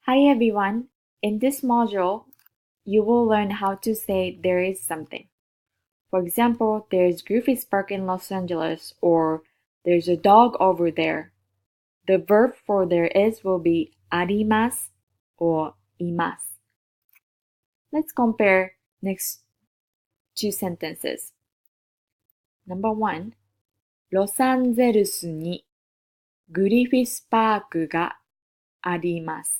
Hi everyone. In this module, you will learn how to say there is something. For example, there's Griffith Park in Los Angeles, or there's a dog over there. The verb for there is will be arimasu or imasu. Let's compare next two sentences. Number 1. ロサンゼルスにグリフィスパークがあります。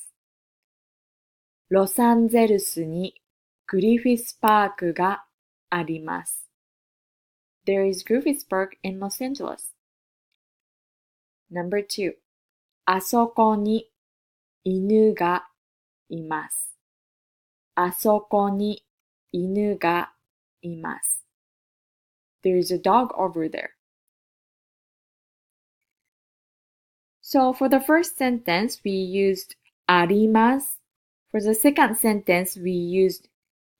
ロサンゼルスにグリフィスパークがあります。There is Griffith Park in Los Angeles. Number 2. あそこに犬がいます。あそこに犬がいます。There is a dog over there. So for the first sentence, we used あります. For the second sentence, we used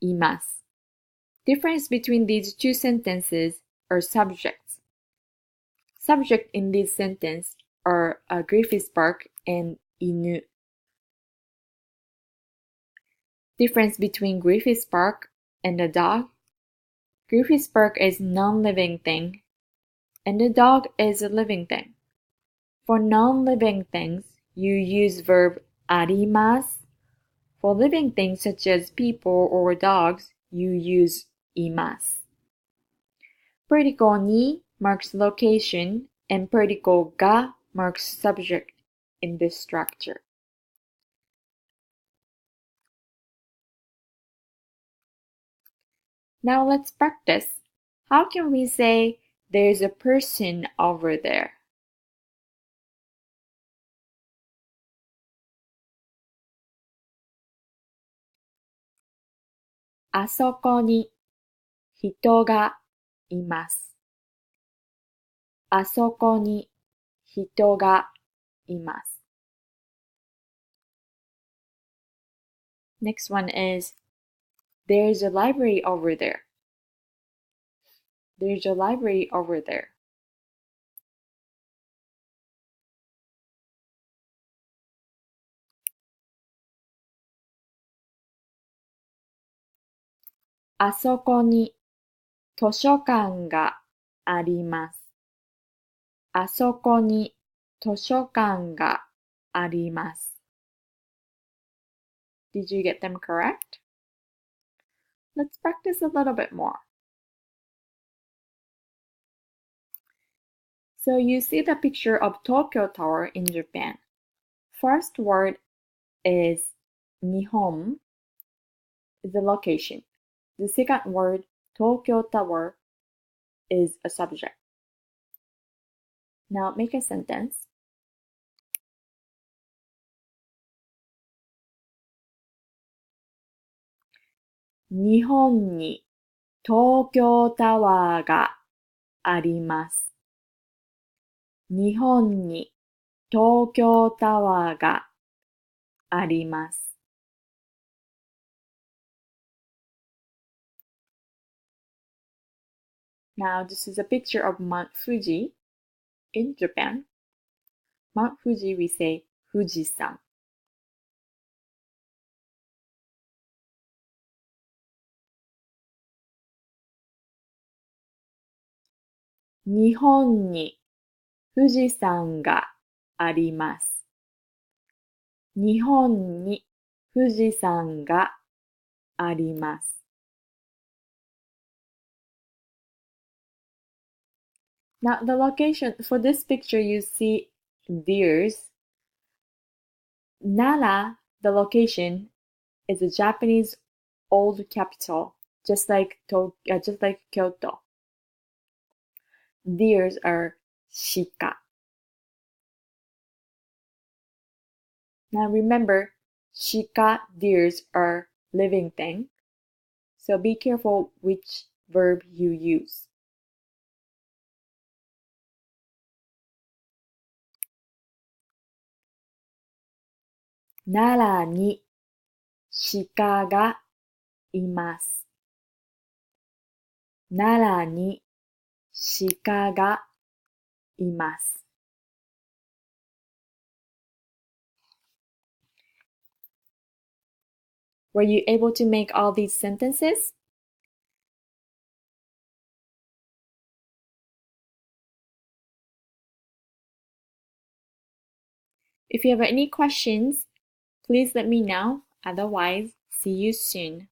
います. Difference between these two sentences are subjects. Subject in this sentence are Griffith Park and 犬. Difference between Griffith Park and the dog. Griffith Park is non-living thing, and the dog is a living thing. For non-living things, you use verb あります. For living things such as people or dogs, you use います. Particle に marks location, and particle が marks subject in this structure. Now let's practice. How can we say there's a person over there? あそこに人がいます。あそこに人がいます。Next one is there's a library over there. There's a library over there. あそこに図書館があります。あそこに図書館があります。Did you get them correct? Let's practice a little bit more. So you see the picture of Tokyo Tower in Japan. First word is Nihon, is the location. The second word, Tokyo Tower, is a subject. Now make a sentence. 日本に東京タワーがあります。日本に東京タワーがあります。Now this is a picture of Mount Fuji in Japan. Mount Fuji we say 富士山. "日本に富士山があります。日本に富士山があります。Now the location for this picture you see deers. Nara, the location, is a Japanese old capital, just like Kyoto. Deers are shika. Now remember, shika deers are living thing, so be careful which verb you use. 奈良に鹿がいます。奈良に鹿がいます。Were you able to make all these sentences? If you have any questions, please let me know. Otherwise, see you soon.